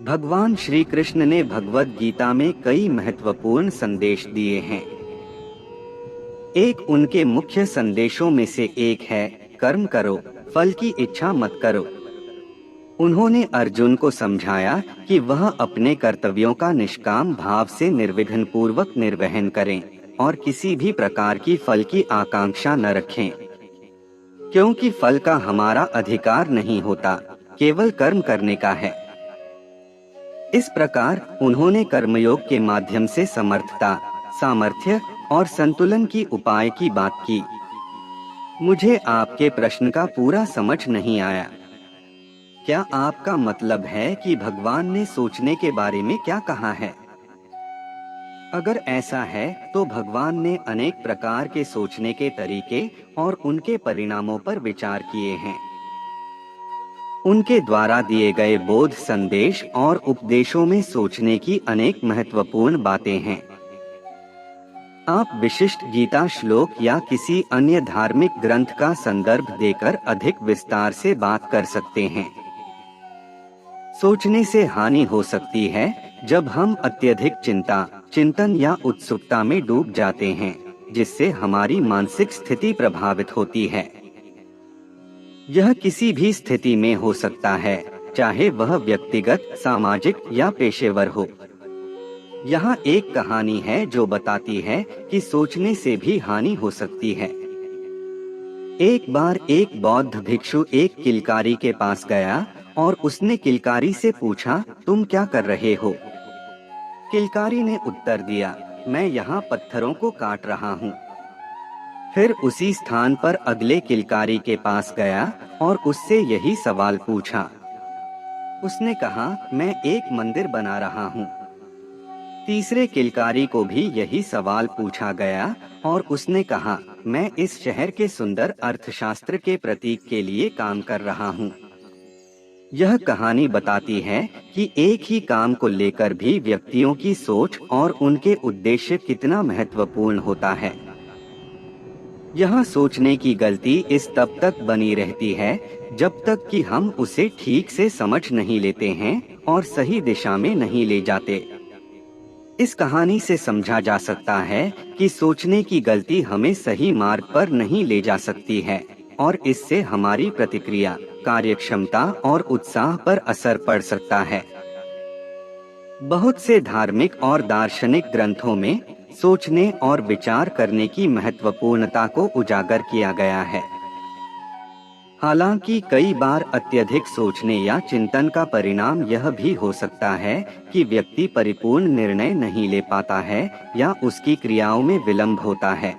भगवान श्री कृष्ण ने भगवद गीता में कई महत्वपूर्ण संदेश दिए हैं। एक उनके मुख्य संदेशों में से एक है, कर्म करो, फल की इच्छा मत करो। उन्होंने अर्जुन को समझाया कि वह अपने कर्तव्यों का निष्काम भाव से निर्विघ्न पूर्वक निर्वहन करें और किसी भी प्रकार की फल की आकांक्षा न रखें, क्योंकि फल का हमारा अधिकार नहीं होता, केवल कर्म करने का है। इस प्रकार उन्होंने कर्मयोग के माध्यम से समर्थता, सामर्थ्य और संतुलन की उपाय की बात की। मुझे आपके प्रश्न का पूरा समझ नहीं आया। क्या आपका मतलब है कि भगवान ने सोचने के बारे में क्या कहा है? अगर ऐसा है तो भगवान ने अनेक प्रकार के सोचने के तरीके और उनके परिणामों पर विचार किए हैं। उनके द्वारा दिए गए बोध संदेश और उपदेशों में सोचने की अनेक महत्वपूर्ण बातें हैं। आप विशिष्ट गीता श्लोक या किसी अन्य धार्मिक ग्रंथ का संदर्भ देकर अधिक विस्तार से बात कर सकते हैं। सोचने से हानि हो सकती है जब हम अत्यधिक चिंता, चिंतन या उत्सुकता में डूब जाते हैं, जिससे हमारी मानसिक स्थिति प्रभावित होती है। यह किसी भी स्थिति में हो सकता है, चाहे वह व्यक्तिगत, सामाजिक या पेशेवर हो। यहाँ एक कहानी है जो बताती है कि सोचने से भी हानि हो सकती है। एक बार एक बौद्ध भिक्षु एक किलकारी के पास गया और उसने किलकारी से पूछा, तुम क्या कर रहे हो? किलकारी ने उत्तर दिया, मैं यहाँ पत्थरों को काट रहा हूँ। फिर उसी स्थान पर अगले किलकारी के पास गया और उससे यही सवाल पूछा। उसने कहा, मैं एक मंदिर बना रहा हूँ। तीसरे किलकारी को भी यही सवाल पूछा गया और उसने कहा, मैं इस शहर के सुंदर अर्थशास्त्र के प्रतीक के लिए काम कर रहा हूँ। यह कहानी बताती है कि एक ही काम को लेकर भी व्यक्तियों की सोच और उनके उद्देश्य कितना महत्वपूर्ण होता है। यह सोचने की गलती इस तब तक बनी रहती है जब तक कि हम उसे ठीक से समझ नहीं लेते हैं और सही दिशा में नहीं ले जाते। इस कहानी से समझा जा सकता है कि सोचने की गलती हमें सही मार्ग पर नहीं ले जा सकती है और इससे हमारी प्रतिक्रिया, कार्यक्षमता और उत्साह पर असर पड़ सकता है। बहुत से धार्मिक और दार्शनिक ग्रंथों में सोचने और विचार करने की महत्वपूर्णता को उजागर किया गया है। हालांकि कई बार अत्यधिक सोचने या चिंतन का परिणाम यह भी हो सकता है कि व्यक्ति परिपूर्ण निर्णय नहीं ले पाता है या उसकी क्रियाओं में विलंब होता है।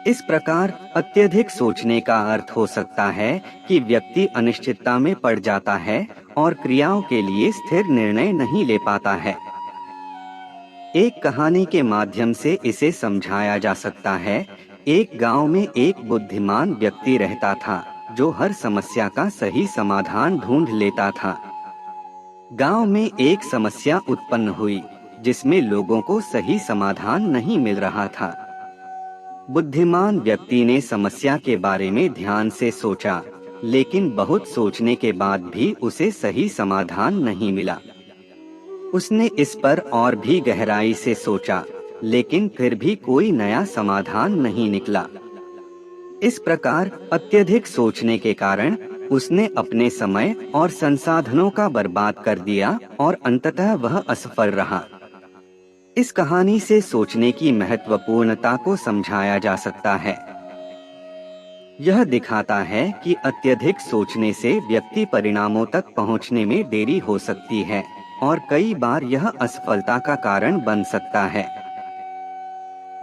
इस प्रकार अत्यधिक सोचने का अर्थ हो सकता है कि व्यक्ति अनिश्चितता में पड़ जाता है और क्रियाओं के लिए स्थिर निर्णय नहीं ले पाता है। एक कहानी के माध्यम से इसे समझाया जा सकता है। एक गांव में एक बुद्धिमान व्यक्ति रहता था जो हर समस्या का सही समाधान ढूंढ लेता था। गांव में एक समस्या उत्पन्न हुई जिसमें लोगों को सही समाधान नहीं मिल रहा था। बुद्धिमान व्यक्ति ने समस्या के बारे में ध्यान से सोचा, लेकिन बहुत सोचने के बाद भी उसे सही समाधान नहीं मिला। उसने इस पर और भी गहराई से सोचा, लेकिन फिर भी कोई नया समाधान नहीं निकला। इस प्रकार अत्यधिक सोचने के कारण उसने अपने समय और संसाधनों का बर्बाद कर दिया और अंततः वह असफल रहा। इस कहानी से सोचने की महत्वपूर्णता को समझाया जा सकता है। यह दिखाता है कि अत्यधिक सोचने से व्यक्ति परिणामों तक पहुंचने में देरी हो सकती है और कई बार यह असफलता का कारण बन सकता है।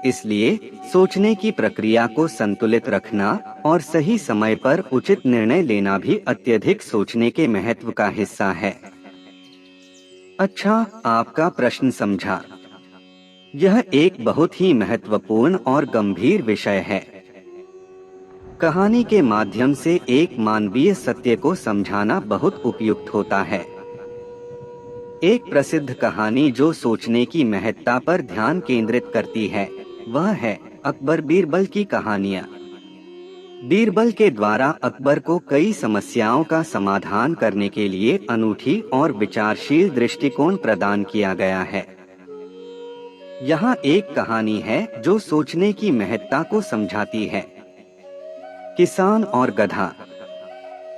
इसलिए सोचने की प्रक्रिया को संतुलित रखना और सही समय पर उचित निर्णय लेना भी अत्यधिक सोचने के महत्व का हिस्सा है। अच्छा, आपका प्रश्न समझा। यह एक बहुत ही महत्वपूर्ण और गंभीर विषय है। कहानी के माध्यम से एक मानवीय सत्य को समझाना बहुत उपयुक्त होता है। एक प्रसिद्ध कहानी जो सोचने की महत्ता पर ध्यान केंद्रित करती है, वह है अकबर बीरबल की कहानियाँ। बीरबल के द्वारा अकबर को कई समस्याओं का समाधान करने के लिए अनूठी और विचारशील दृष्टिकोण प्रदान किया गया है। यहाँ एक कहानी है जो सोचने की महत्ता को समझाती है। किसान और गधा।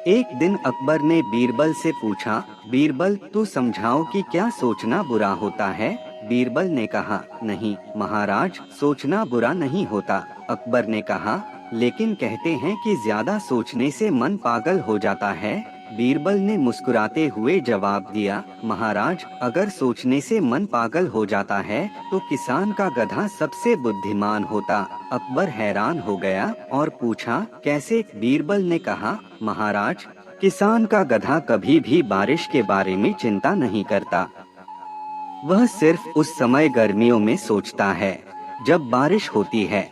एक दिन अकबर ने बीरबल से पूछा, बीरबल तू समझाओ कि क्या सोचना बुरा होता है। बीरबल ने कहा, नहीं महाराज, सोचना बुरा नहीं होता। अकबर ने कहा, लेकिन कहते हैं कि ज्यादा सोचने से मन पागल हो जाता है। बीरबल ने मुस्कुराते हुए जवाब दिया, महाराज अगर सोचने से मन पागल हो जाता है तो किसान का गधा सबसे बुद्धिमान होता। अकबर हैरान हो गया और पूछा, कैसे? बीरबल ने कहा, महाराज किसान का गधा कभी भी बारिश के बारे में चिंता नहीं करता। वह सिर्फ उस समय गर्मियों में सोचता है जब बारिश होती है।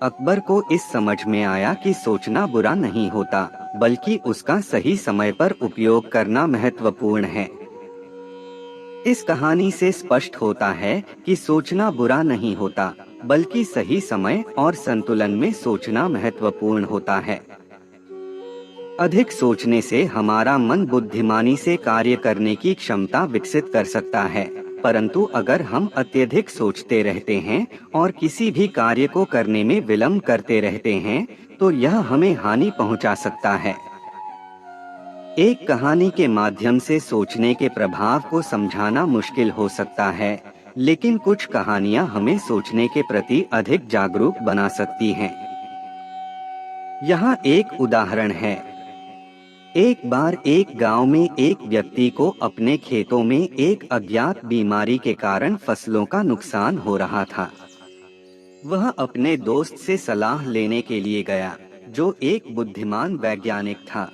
अकबर को इस समझ में आया कि सोचना बुरा नहीं होता, बल्कि उसका सही समय पर उपयोग करना महत्वपूर्ण है। इस कहानी से स्पष्ट होता है कि सोचना बुरा नहीं होता, बल्कि सही समय और संतुलन में सोचना महत्वपूर्ण होता है। अधिक सोचने से हमारा मन बुद्धिमानी से कार्य करने की क्षमता विकसित कर सकता है, परंतु अगर हम अत्यधिक सोचते रहते हैं और किसी भी कार्य को करने में विलंब करते रहते हैं, तो यह हमें हानि पहुंचा सकता है। एक कहानी के माध्यम से सोचने के प्रभाव को समझाना मुश्किल हो सकता है, लेकिन कुछ कहानियां हमें सोचने के प्रति अधिक जागरूक बना सकती हैं। यहाँ एक उदाहरण है। एक बार एक गांव में एक व्यक्ति को अपने खेतों में एक अज्ञात बीमारी के कारण फसलों का नुकसान हो रहा था। वह अपने दोस्त से सलाह लेने के लिए गया, जो एक बुद्धिमान वैज्ञानिक था।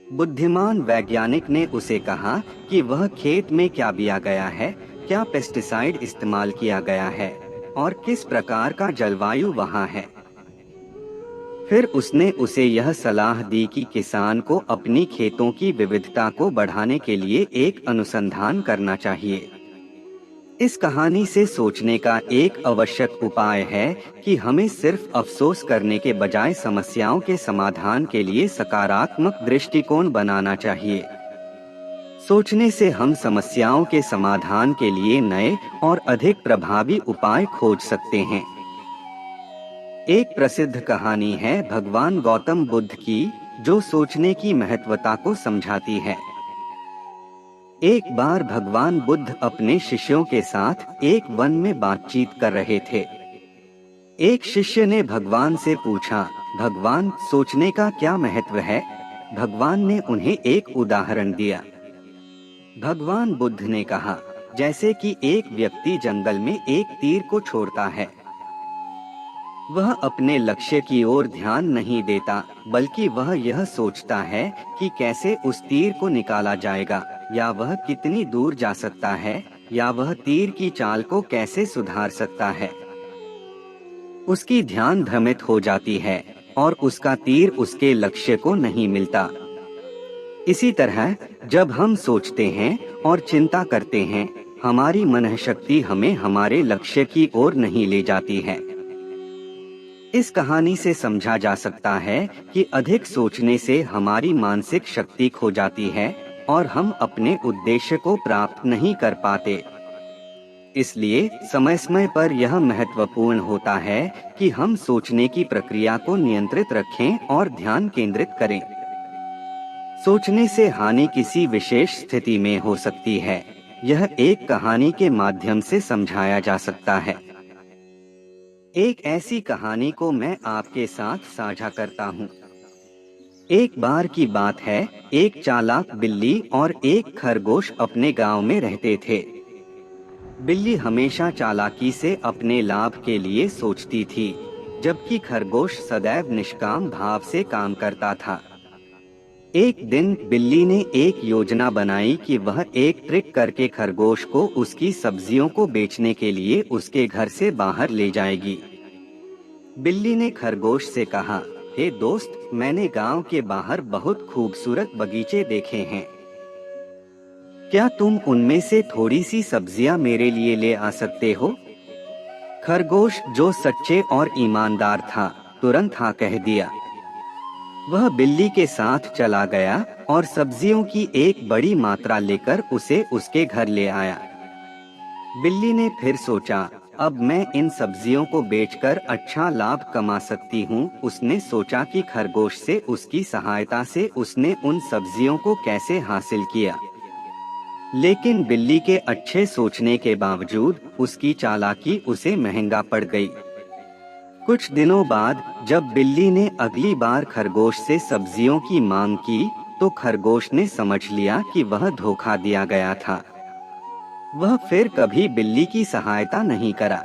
बुद्धिमान वैज्ञानिक ने उसे कहा कि वह खेत में क्या बोया गया है, क्या पेस्टिसाइड इस्तेमाल किया गया है और किस प्रकार का जलवायु वहाँ है। फिर उसने उसे यह सलाह दी कि किसान को अपनी खेतों की विविधता को बढ़ाने के लिए एक अनुसंधान करना चाहिए। इस कहानी से सोचने का एक आवश्यक उपाय है कि हमें सिर्फ अफसोस करने के बजाय समस्याओं के समाधान के लिए सकारात्मक दृष्टिकोण बनाना चाहिए। सोचने से हम समस्याओं के समाधान के लिए नए और अधिक प्रभावी उपाय खोज सकते हैं। एक प्रसिद्ध कहानी है भगवान गौतम बुद्ध की, जो सोचने की महत्वता को समझाती है। एक बार भगवान बुद्ध अपने शिष्यों के साथ एक वन में बातचीत कर रहे थे। एक शिष्य ने भगवान से पूछा, भगवान सोचने का क्या महत्व है? भगवान ने उन्हें एक उदाहरण दिया। भगवान बुद्ध ने कहा, जैसे कि एक व्यक्ति जंगल में एक तीर को छोड़ता है। वह अपने लक्ष्य की ओर ध्यान नहीं देता, बल्कि वह यह सोचता है कि कैसे उस तीर को निकाला जाएगा, या वह कितनी दूर जा सकता है, या वह तीर की चाल को कैसे सुधार सकता है। उसकी ध्यान भ्रमित हो जाती है और उसका तीर उसके लक्ष्य को नहीं मिलता। इसी तरह जब हम सोचते हैं और चिंता करते हैं, हमारी मनःशक्ति हमें हमारे लक्ष्य की ओर नहीं ले जाती है। इस कहानी से समझा जा सकता है कि अधिक सोचने से हमारी मानसिक शक्ति खो जाती है और हम अपने उद्देश्य को प्राप्त नहीं कर पाते। इसलिए समय समय पर यह महत्वपूर्ण होता है कि हम सोचने की प्रक्रिया को नियंत्रित रखें और ध्यान केंद्रित करें। सोचने से हानि किसी विशेष स्थिति में हो सकती है, यह एक कहानी के माध्यम से समझाया जा सकता है। एक ऐसी कहानी को मैं आपके साथ साझा करता हूँ। एक बार की बात है, एक चालाक बिल्ली और एक खरगोश अपने गांव में रहते थे। बिल्ली हमेशा चालाकी से अपने लाभ के लिए सोचती थी, जबकि खरगोश सदैव निष्काम भाव से काम करता था। एक दिन बिल्ली ने एक योजना बनाई कि वह एक ट्रिक करके खरगोश को उसकी सब्जियों को बेचने के लिए उसके घर से बाहर ले जाएगी। बिल्ली ने खरगोश से कहा, हे दोस्त, मैंने गांव के बाहर बहुत खूबसूरत बगीचे देखे हैं। क्या तुम उनमें से थोड़ी सी सब्जियां मेरे लिए ले आ सकते हो? खरगोश, जो सच्चे और ईमानदार था, तुरंत हाँ कह दिया। वह बिल्ली के साथ चला गया और सब्जियों की एक बड़ी मात्रा लेकर उसे उसके घर ले आया। बिल्ली ने फिर सोचा, अब मैं इन सब्जियों को बेचकर अच्छा लाभ कमा सकती हूँ। उसने सोचा कि खरगोश से उसकी सहायता से उसने उन सब्जियों को कैसे हासिल किया। लेकिन बिल्ली के अच्छे सोचने के बावजूद उसकी चालाकी उसे महंगा पड़ गई। कुछ दिनों बाद जब बिल्ली ने अगली बार खरगोश से सब्जियों की मांग की, तो खरगोश ने समझ लिया कि वह धोखा दिया गया था। वह फिर कभी बिल्ली की सहायता नहीं करा।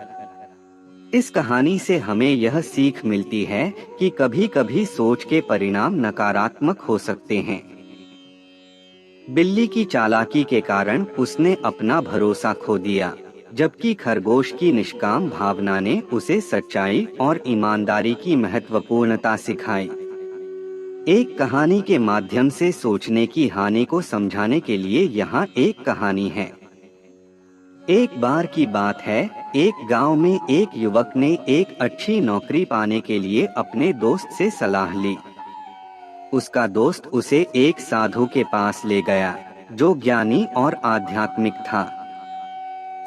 इस कहानी से हमें यह सीख मिलती है कि कभी-कभी सोच के परिणाम नकारात्मक हो सकते हैं। बिल्ली की चालाकी के कारण उसने अपना भरोसा खो दिया, जबकि खरगोश की निष्काम भावना ने उसे सच्चाई और ईमानदारी की महत्वपूर्णता सिखाई। एक कहानी के माध्यम से सोचने की हानि को समझाने के लिए यहाँ एक कहानी है। एक बार की बात है, एक गांव में एक युवक ने एक अच्छी नौकरी पाने के लिए अपने दोस्त से सलाह ली। उसका दोस्त उसे एक साधु के पास ले गया, जो ज्ञानी और आध्यात्मिक था।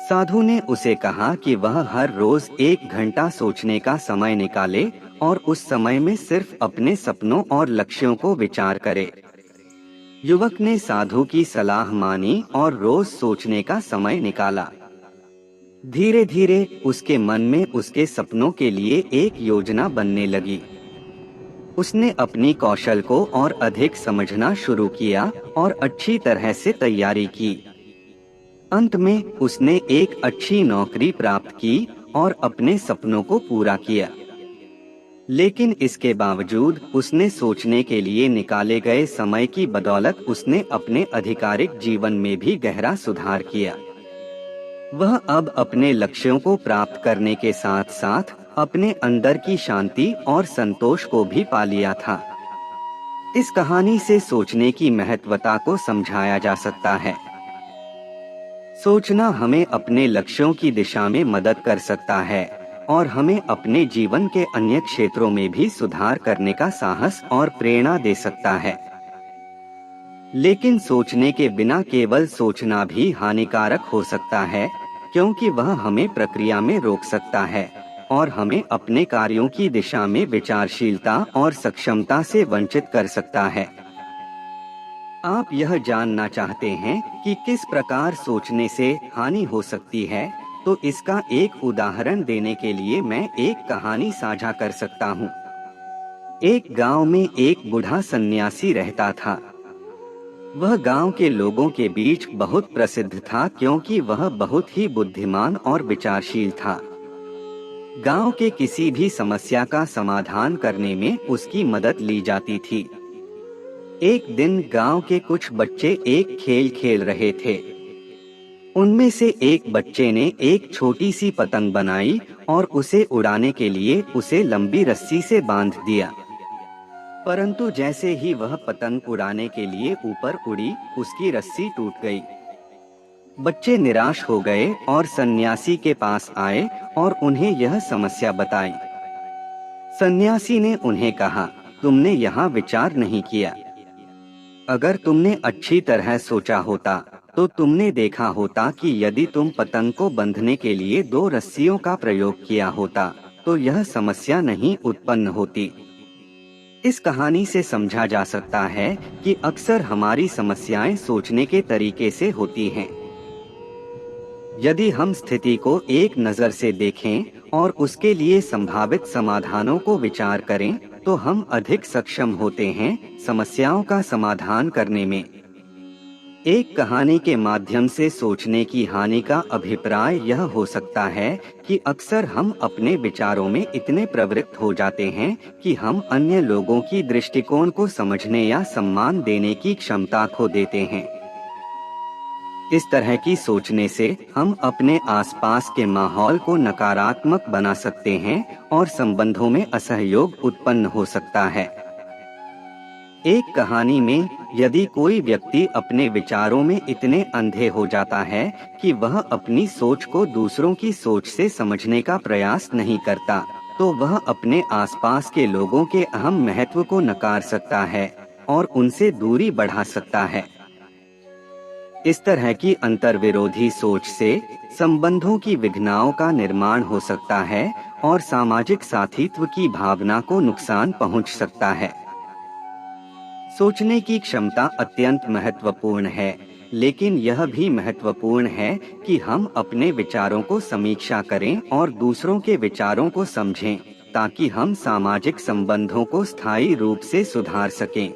साधु ने उसे कहा कि वह हर रोज 1 घंटा सोचने का समय निकाले और उस समय में सिर्फ अपने सपनों और लक्ष्यों को विचार करे। युवक ने साधु की सलाह मानी और रोज सोचने का समय निकाला। धीरे धीरे उसके मन में उसके सपनों के लिए एक योजना बनने लगी। उसने अपनी कौशल को और अधिक समझना शुरू किया और अच्छी तरह से तैयारी की। अंत में उसने एक अच्छी नौकरी प्राप्त की और अपने सपनों को पूरा किया। लेकिन इसके बावजूद उसने सोचने के लिए निकाले गए समय की बदौलत उसने अपने आधिकारिक जीवन में भी गहरा सुधार किया। वह अब अपने लक्ष्यों को प्राप्त करने के साथ साथ अपने अंदर की शांति और संतोष को भी पा लिया था। इस कहानी से सोचने की महत्वता को समझाया जा सकता है। सोचना हमें अपने लक्ष्यों की दिशा में मदद कर सकता है और हमें अपने जीवन के अन्य क्षेत्रों में भी सुधार करने का साहस और प्रेरणा दे सकता है। लेकिन सोचने के बिना केवल सोचना भी हानिकारक हो सकता है, क्योंकि वह हमें प्रक्रिया में रोक सकता है और हमें अपने कार्यों की दिशा में विचारशीलता और सक्षमता से वंचित कर सकता है। आप यह जानना चाहते हैं कि किस प्रकार सोचने से हानि हो सकती है, तो इसका एक उदाहरण देने के लिए मैं एक कहानी साझा कर सकता हूँ। एक गांव में एक बूढ़ा सन्यासी रहता था। वह गांव के लोगों के बीच बहुत प्रसिद्ध था, क्योंकि वह बहुत ही बुद्धिमान और विचारशील था। गांव के किसी भी समस्या का समाधान करने में उसकी मदद ली जाती थी। एक दिन गांव के कुछ बच्चे एक खेल खेल रहे थे। उनमें से एक बच्चे ने एक छोटी सी पतंग बनाई और उसे उड़ाने के लिए उसे लंबी रस्सी से बांध दिया। परंतु जैसे ही वह पतंग उड़ाने के लिए ऊपर उड़ी, उसकी रस्सी टूट गई। बच्चे निराश हो गए और सन्यासी के पास आए और उन्हें यह समस्या बताई। सन्यासी ने उन्हें कहा, तुमने यहाँ विचार नहीं किया। अगर तुमने अच्छी तरह सोचा होता तो तुमने देखा होता कि यदि तुम पतंग को बंधने के लिए 2 रस्सियों का प्रयोग किया होता तो यह समस्या नहीं उत्पन्न होती। इस कहानी से समझा जा सकता है कि अक्सर हमारी समस्याएं सोचने के तरीके से होती हैं। यदि हम स्थिति को एक नज़र से देखें और उसके लिए संभावित समाधानों को विचार करें, तो हम अधिक सक्षम होते हैं समस्याओं का समाधान करने में। एक कहानी के माध्यम से सोचने की हानि का अभिप्राय यह हो सकता है कि अक्सर हम अपने विचारों में इतने प्रवृत्त हो जाते हैं कि हम अन्य लोगों की दृष्टिकोण को समझने या सम्मान देने की क्षमता खो देते हैं। इस तरह की सोचने से हम अपने आसपास के माहौल को नकारात्मक बना सकते हैं और संबंधों में असहयोग उत्पन्न हो सकता है। एक कहानी में यदि कोई व्यक्ति अपने विचारों में इतने अंधे हो जाता है कि वह अपनी सोच को दूसरों की सोच से समझने का प्रयास नहीं करता, तो वह अपने आसपास के लोगों के अहम महत्व को नकार सकता है और उनसे दूरी बढ़ा सकता है। इस तरह की अंतर्विरोधी सोच से संबंधों की विघ्नाओं का निर्माण हो सकता है और सामाजिक साथीत्व की भावना को नुकसान पहुंच सकता है। सोचने की क्षमता अत्यंत महत्वपूर्ण है, लेकिन यह भी महत्वपूर्ण है कि हम अपने विचारों को समीक्षा करें और दूसरों के विचारों को समझें, ताकि हम सामाजिक संबंधों को स्थायी रूप से सुधार सकें।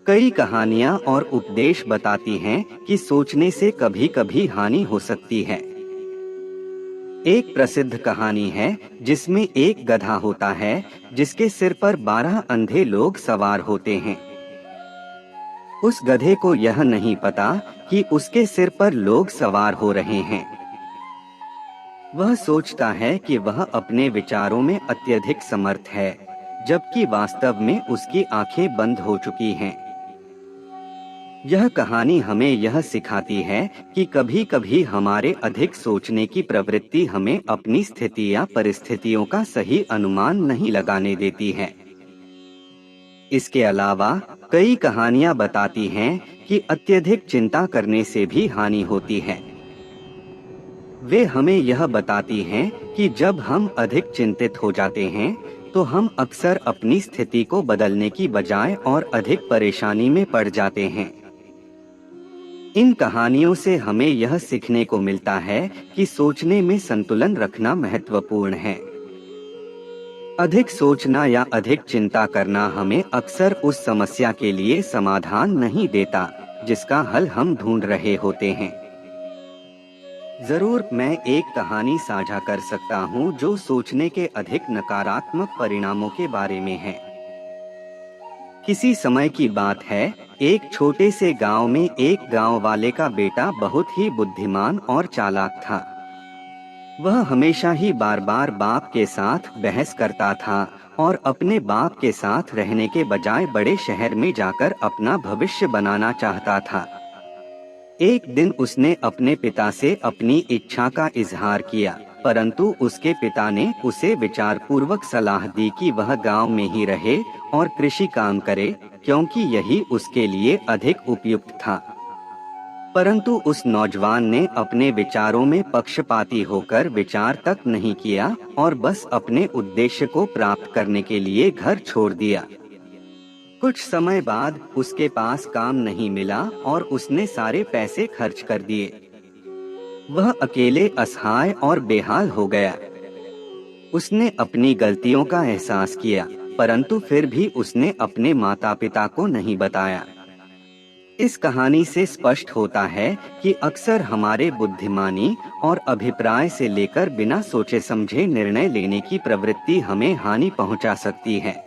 कई कहानियां और उपदेश बताती हैं कि सोचने से कभी-कभी हानि हो सकती है। एक प्रसिद्ध कहानी है जिसमें एक गधा होता है जिसके सिर पर 12 अंधे लोग सवार होते हैं। उस गधे को यह नहीं पता कि उसके सिर पर लोग सवार हो रहे हैं। वह सोचता है कि वह अपने विचारों में अत्यधिक समर्थ है, जबकि वास्तव में उसकी आंखें बंद हो चुकी हैं। यह कहानी हमें यह सिखाती है कि कभी-कभी हमारे अधिक सोचने की प्रवृत्ति हमें अपनी स्थिति या परिस्थितियों का सही अनुमान नहीं लगाने देती है। इसके अलावा कई कहानियां बताती हैं कि अत्यधिक चिंता करने से भी हानि होती है। वे हमें यह बताती हैं कि जब हम अधिक चिंतित हो जाते हैं, तो हम अक्सर अपनी स्थिति को बदलने की बजाय और अधिक परेशानी में पड़ जाते हैं। इन कहानियों से हमें यह सीखने को मिलता है कि सोचने में संतुलन रखना महत्वपूर्ण है। अधिक सोचना या अधिक चिंता करना हमें अक्सर उस समस्या के लिए समाधान नहीं देता, जिसका हल हम ढूंढ रहे होते हैं। जरूर मैं एक कहानी साझा कर सकता हूँ जो सोचने के अधिक नकारात्मक परिणामों के बारे में है। किसी समय की बात है, एक छोटे से गांव में एक गांव वाले का बेटा बहुत ही बुद्धिमान और चालाक था। वह हमेशा ही बार बार बाप के साथ बहस करता था और अपने बाप के साथ रहने के बजाय बड़े शहर में जाकर अपना भविष्य बनाना चाहता था। एक दिन उसने अपने पिता से अपनी इच्छा का इजहार किया, परंतु उसके पिता ने उसे विचारपूर्वक सलाह दी कि वह गांव में ही रहे और कृषि काम करे, क्योंकि यही उसके लिए अधिक उपयुक्त था। परंतु उस नौजवान ने अपने विचारों में पक्षपाती होकर विचार तक नहीं किया और बस अपने उद्देश्य को प्राप्त करने के लिए घर छोड़ दिया। कुछ समय बाद उसके पास काम नहीं मिला और उसने सारे पैसे खर्च कर दिए। वह अकेले असहाय और बेहाल हो गया। उसने अपनी गलतियों का एहसास किया, परंतु फिर भी उसने अपने माता पिता को नहीं बताया। इस कहानी से स्पष्ट होता है कि अक्सर हमारे बुद्धिमानी और अभिप्राय से लेकर बिना सोचे समझे निर्णय लेने की प्रवृत्ति हमें हानि पहुंचा सकती है।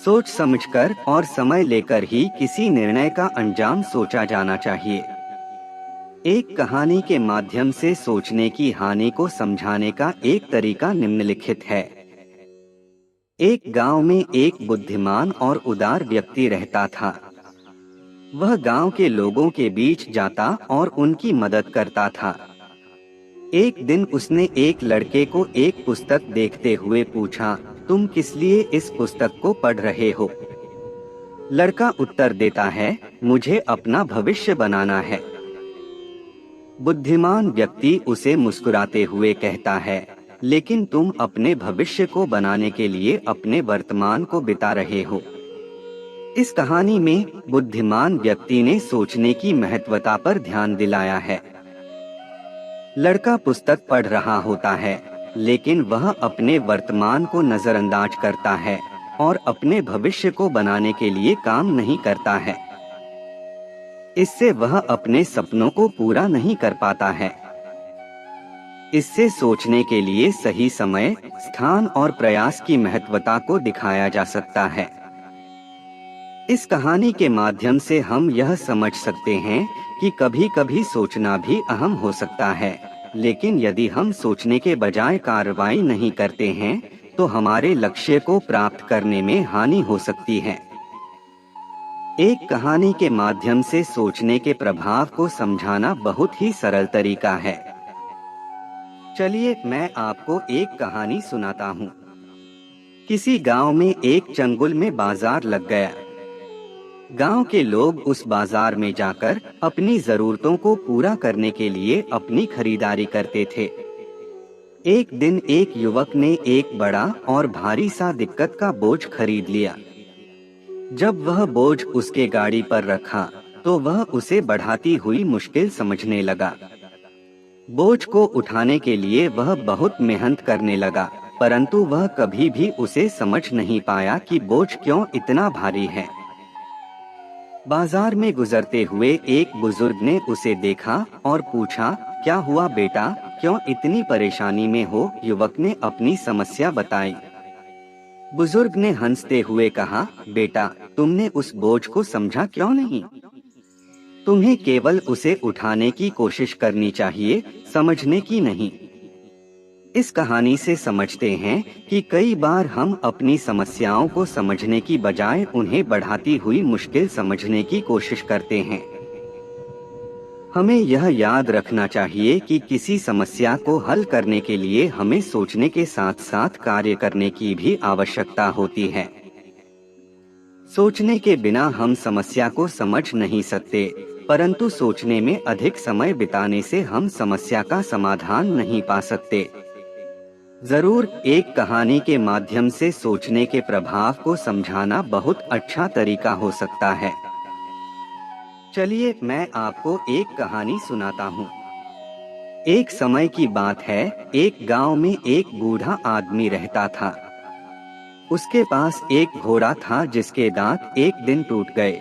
सोच समझकर और समय लेकर ही किसी निर्णय का अंजाम सोचा जाना चाहिए। एक कहानी के माध्यम से सोचने की हानि को समझाने का एक तरीका निम्नलिखित है। एक गांव में एक बुद्धिमान और उदार व्यक्ति रहता था। वह गांव के लोगों के बीच जाता और उनकी मदद करता था। एक दिन उसने एक लड़के को एक पुस्तक देखते हुए पूछा, तुम किस लिए इस पुस्तक को पढ़ रहे हो? लड़का उत्तर देता है, मुझे अपना भविष्य बनाना है। बुद्धिमान व्यक्ति उसे मुस्कुराते हुए कहता है, लेकिन तुम अपने भविष्य को बनाने के लिए अपने वर्तमान को बिता रहे हो। इस कहानी में बुद्धिमान व्यक्ति ने सोचने की महत्वता पर ध्यान दिलाया है। लड़का पुस्तक पढ़ रहा होता है, लेकिन वह अपने वर्तमान को नजरअंदाज करता है और अपने भविष्य को बनाने के लिए काम नहीं करता है। इससे वह अपने सपनों को पूरा नहीं कर पाता है। इससे सोचने के लिए सही समय, स्थान और प्रयास की महत्वता को दिखाया जा सकता है। इस कहानी के माध्यम से हम यह समझ सकते हैं कि कभी-कभी सोचना भी अहम हो सकता है, लेकिन यदि हम सोचने के बजाय कार्रवाई नहीं करते हैं, तो हमारे लक्ष्य को प्राप्त करने में हानि हो सकती है। एक कहानी के माध्यम से सोचने के प्रभाव को समझाना बहुत ही सरल तरीका है। चलिए मैं आपको एक कहानी सुनाता हूँ। किसी गांव में एक चंगुल में बाजार लग गया। गांव के लोग उस बाजार में जाकर अपनी जरूरतों को पूरा करने के लिए अपनी खरीदारी करते थे। एक दिन एक युवक ने एक बड़ा और भारी सा दिक्कत का बोझ खरीद लिया। जब वह बोझ उसके गाड़ी पर रखा, तो वह उसे बढ़ाती हुई मुश्किल समझने लगा। बोझ को उठाने के लिए वह बहुत मेहनत करने लगा, परंतु वह कभी भी उसे समझ नहीं पाया कि बोझ क्यों इतना भारी है। बाजार में गुजरते हुए एक बुजुर्ग ने उसे देखा और पूछा, क्या हुआ बेटा, क्यों इतनी परेशानी में हो? युवक ने अपनी समस्या बताई। बुजुर्ग ने हंसते हुए कहा, बेटा, तुमने उस बोझ को समझा क्यों नहीं? तुम्हें केवल उसे उठाने की कोशिश करनी चाहिए, समझने की नहीं। इस कहानी से समझते हैं कि कई बार हम अपनी समस्याओं को समझने की बजाय उन्हें बढ़ाती हुई मुश्किल समझने की कोशिश करते हैं। हमें यह याद रखना चाहिए कि किसी समस्या को हल करने के लिए हमें सोचने के साथ साथ कार्य करने की भी आवश्यकता होती है। सोचने के बिना हम समस्या को समझ नहीं सकते, परंतु सोचने में अधिक समय बिताने से हम समस्या का समाधान नहीं पा सकते। जरूर एक कहानी के माध्यम से सोचने के प्रभाव को समझाना बहुत अच्छा तरीका हो सकता है। चलिए मैं आपको एक कहानी सुनाता हूँ। एक समय की बात है, एक गांव में एक बूढ़ा आदमी रहता था। उसके पास एक घोड़ा था जिसके दांत एक दिन टूट गए।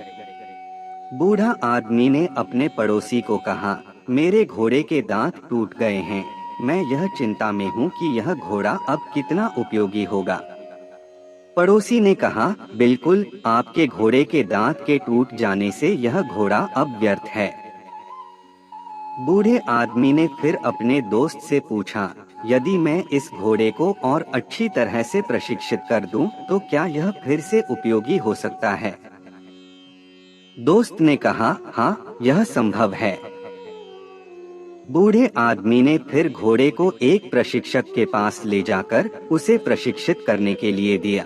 बूढ़ा आदमी ने अपने पड़ोसी को कहा, मेरे घोड़े के दांत टूट गए हैं, मैं यह चिंता में हूँ कि यह घोड़ा अब कितना उपयोगी होगा। पड़ोसी ने कहा, बिल्कुल, आपके घोड़े के दांत के टूट जाने से यह घोड़ा अब व्यर्थ है। बूढ़े आदमी ने फिर अपने दोस्त से पूछा, यदि मैं इस घोड़े को और अच्छी तरह से प्रशिक्षित कर दूं, तो क्या यह फिर से उपयोगी हो सकता है? दोस्त ने कहा, हाँ, यह संभव है। बूढ़े आदमी ने फिर घोड़े को एक प्रशिक्षक के पास ले जाकर उसे प्रशिक्षित करने के लिए दिया।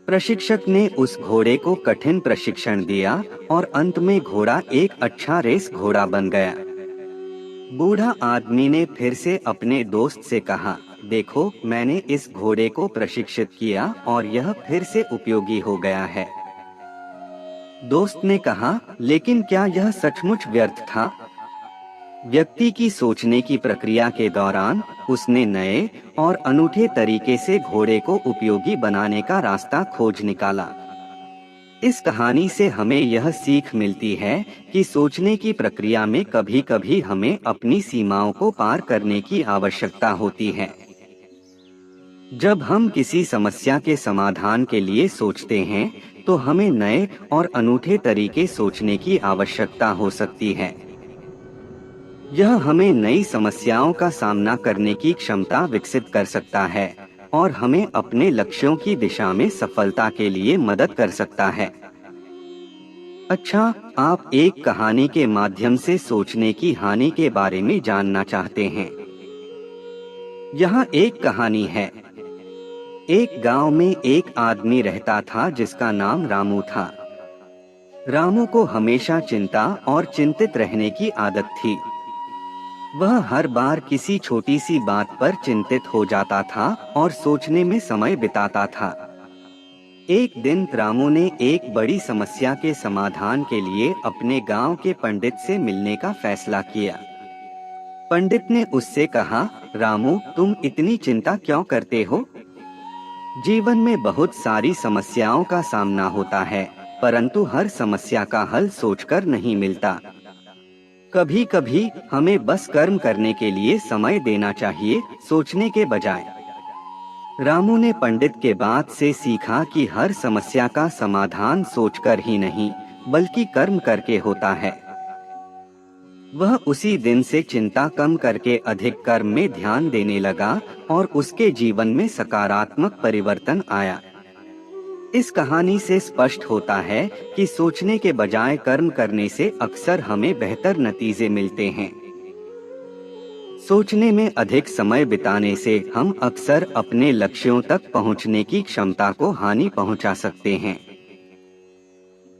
प्रशिक्षक ने उस घोड़े को कठिन प्रशिक्षण दिया और अंत में घोड़ा एक अच्छा रेस घोड़ा बन गया। बूढ़ा आदमी ने फिर से अपने दोस्त से कहा, देखो, मैंने इस घोड़े को प्रशिक्षित किया और यह फिर से उपयोगी हो गया है। दोस्त ने कहा, लेकिन क्या यह सचमुच व्यर्थ था? व्यक्ति की सोचने की प्रक्रिया के दौरान उसने नए और अनूठे तरीके से घोड़े को उपयोगी बनाने का रास्ता खोज निकाला। इस कहानी से हमें यह सीख मिलती है कि सोचने की प्रक्रिया में कभी-कभी हमें अपनी सीमाओं को पार करने की आवश्यकता होती है। जब हम किसी समस्या के समाधान के लिए सोचते हैं, तो हमें नए और अनूठे तरीके सोचने की आवश्यकता हो सकती है। यह हमें नई समस्याओं का सामना करने की क्षमता विकसित कर सकता है और हमें अपने लक्ष्यों की दिशा में सफलता के लिए मदद कर सकता है। अच्छा, आप एक कहानी के माध्यम से सोचने की हानि के बारे में जानना चाहते हैं। यहाँ एक कहानी है। एक गांव में एक आदमी रहता था जिसका नाम रामू था। रामू को हमेशा चिंता और चिंतित रहने की आदत थी। वह हर बार किसी छोटी सी बात पर चिंतित हो जाता था और सोचने में समय बिताता था। एक दिन रामू ने एक बड़ी समस्या के समाधान के लिए अपने गांव के पंडित से मिलने का फैसला किया। पंडित ने उससे कहा, रामू, तुम इतनी चिंता क्यों करते हो? जीवन में बहुत सारी समस्याओं का सामना होता है, परंतु हर समस्या का हल सोचकर नहीं मिलता। कभी कभी हमें बस कर्म करने के लिए समय देना चाहिए, सोचने के बजाय। रामू ने पंडित के बात से सीखा कि हर समस्या का समाधान सोचकर ही नहीं, बल्कि कर्म करके होता है। वह उसी दिन से चिंता कम करके अधिक कर्म में ध्यान देने लगा और उसके जीवन में सकारात्मक परिवर्तन आया। इस कहानी से स्पष्ट होता है कि सोचने के बजाय कर्म करने से अक्सर हमें बेहतर नतीजे मिलते हैं। सोचने में अधिक समय बिताने से हम अक्सर अपने लक्ष्यों तक पहुंचने की क्षमता को हानि पहुंचा सकते हैं।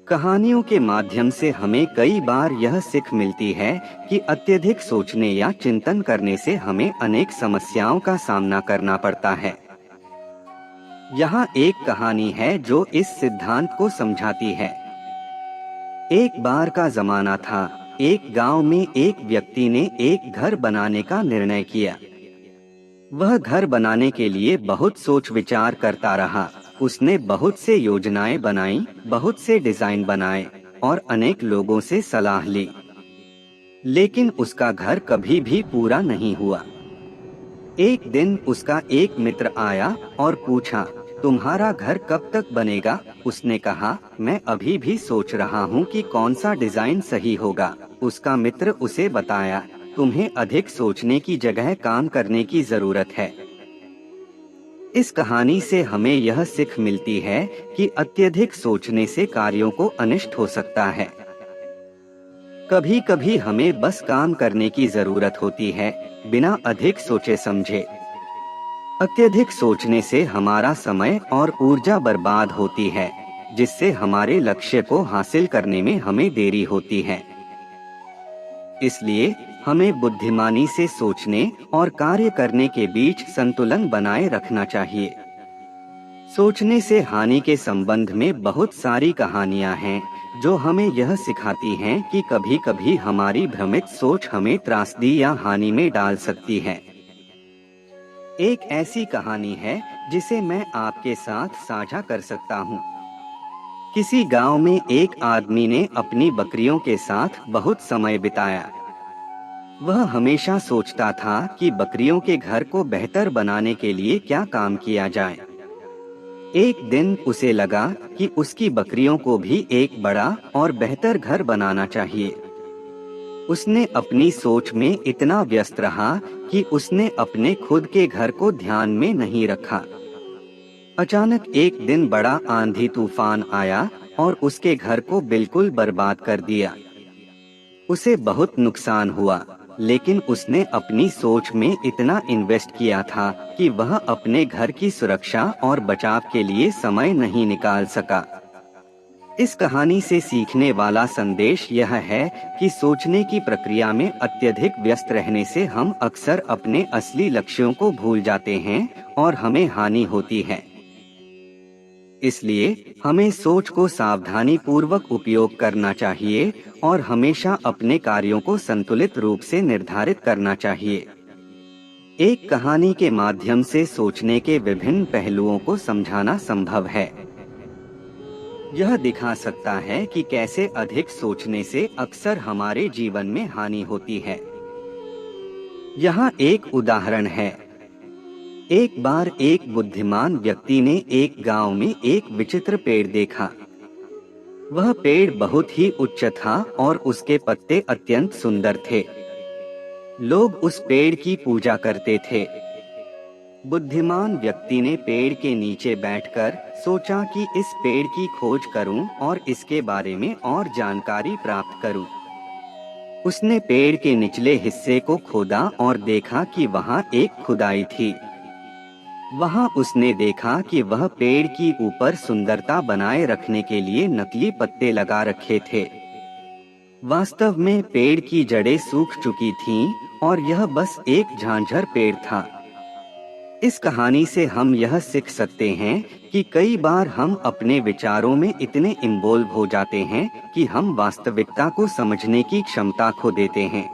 कहानियों के माध्यम से हमें कई बार यह सीख मिलती है कि अत्यधिक सोचने या चिंतन करने से हमें अनेक समस्याओं का सामना करना पड़ता है। यहाँ एक कहानी है जो इस सिद्धांत को समझाती है। एक बार का जमाना था, एक गांव में एक व्यक्ति ने एक घर बनाने का निर्णय किया। वह घर बनाने के लिए बहुत सोच विचार करता रहा। उसने बहुत से योजनाएं बनाई, बहुत से डिजाइन बनाए और अनेक लोगों से सलाह ली, लेकिन उसका घर कभी भी पूरा नहीं हुआ। एक दिन उसका एक मित्र आया और पूछा, तुम्हारा घर कब तक बनेगा? उसने कहा, मैं अभी भी सोच रहा हूँ कि कौन सा डिजाइन सही होगा। उसका मित्र उसे बताया, तुम्हें अधिक सोचने की जगह काम करने की जरूरत है। इस कहानी से हमें यह सीख मिलती है कि अत्यधिक सोचने से कार्यों को अनिष्ट हो सकता है। कभी कभी हमें बस काम करने की जरूरत होती है, बिना अधिक सोचे समझे। अत्यधिक सोचने से हमारा समय और ऊर्जा बर्बाद होती है, जिससे हमारे लक्ष्य को हासिल करने में हमें देरी होती है। इसलिए हमें बुद्धिमानी से सोचने और कार्य करने के बीच संतुलन बनाए रखना चाहिए। सोचने से हानि के संबंध में बहुत सारी कहानियां हैं जो हमें यह सिखाती हैं कि कभी कभी हमारी भ्रमित सोच हमें त्रासदी या हानि में डाल सकती है। एक ऐसी कहानी है जिसे मैं आपके साथ साझा कर सकता हूँ। किसी गांव में एक आदमी ने अपनी बकरियों के साथ बहुत समय बिताया। वह हमेशा सोचता था कि बकरियों के घर को बेहतर बनाने के लिए क्या काम किया जाए। एक दिन उसे लगा कि उसकी बकरियों को भी एक बड़ा और बेहतर घर बनाना चाहिए। उसने अपनी सोच में इतना व्यस्त रहा कि उसने अपने खुद के घर को ध्यान में नहीं रखा। अचानक एक दिन बड़ा आंधी तूफान आया और उसके घर को बिल्कुल बर्बाद कर दिया। उसे बहुत नुकसान हुआ, लेकिन उसने अपनी सोच में इतना इन्वेस्ट किया था कि वह अपने घर की सुरक्षा और बचाव के लिए समय नहीं निकाल सका। इस कहानी से सीखने वाला संदेश यह है कि सोचने की प्रक्रिया में अत्यधिक व्यस्त रहने से हम अक्सर अपने असली लक्ष्यों को भूल जाते हैं और हमें हानि होती है। इसलिए हमें सोच को सावधानी पूर्वक उपयोग करना चाहिए और हमेशा अपने कार्यों को संतुलित रूप से निर्धारित करना चाहिए। एक कहानी के माध्यम से सोचने के विभिन्न पहलुओं को समझाना संभव है। यह दिखा सकता है कि कैसे अधिक सोचने से अक्सर हमारे जीवन में हानि होती है। यहाँ एक उदाहरण है। एक बार एक बुद्धिमान व्यक्ति ने एक गांव में एक विचित्र पेड़ देखा। वह पेड़ बहुत ही उच्च था और उसके पत्ते अत्यंत सुंदर थे। लोग उस पेड़ की पूजा करते थे। बुद्धिमान व्यक्ति ने पेड़ के नीचे बैठकर सोचा कि इस पेड़ की खोज करूं और इसके बारे में और जानकारी प्राप्त करूं। उसने पेड़ के निचले हिस्से को खोदा और देखा कि वहां एक खुदाई थी। वहां उसने देखा कि वह पेड़ की ऊपर सुंदरता बनाए रखने के लिए नकली पत्ते लगा रखे थे। वास्तव में पेड़ की जड़ें सूख चुकी थीं और यह बस एक झांझर पेड़ था। इस कहानी से हम यह सीख सकते हैं कि कई बार हम अपने विचारों में इतने इन्वॉल्व हो जाते हैं कि हम वास्तविकता को समझने की क्षमता खो देते हैं।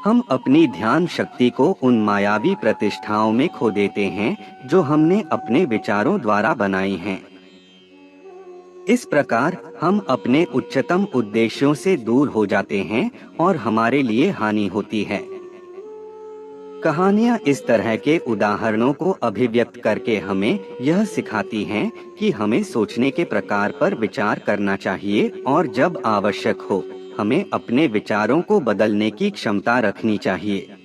हम अपनी ध्यान शक्ति को उन मायावी प्रतिष्ठाओं में खो देते हैं जो हमने अपने विचारों द्वारा बनाई हैं। इस प्रकार हम अपने उच्चतम उद्देश्यों से दूर हो जाते हैं और हमारे लिए हानि होती है। कहानियाँ इस तरह के उदाहरणों को अभिव्यक्त करके हमें यह सिखाती हैं कि हमें सोचने के प्रकार पर विचार करना चाहिए और जब आवश्यक हो हमें अपने विचारों को बदलने की क्षमता रखनी चाहिए।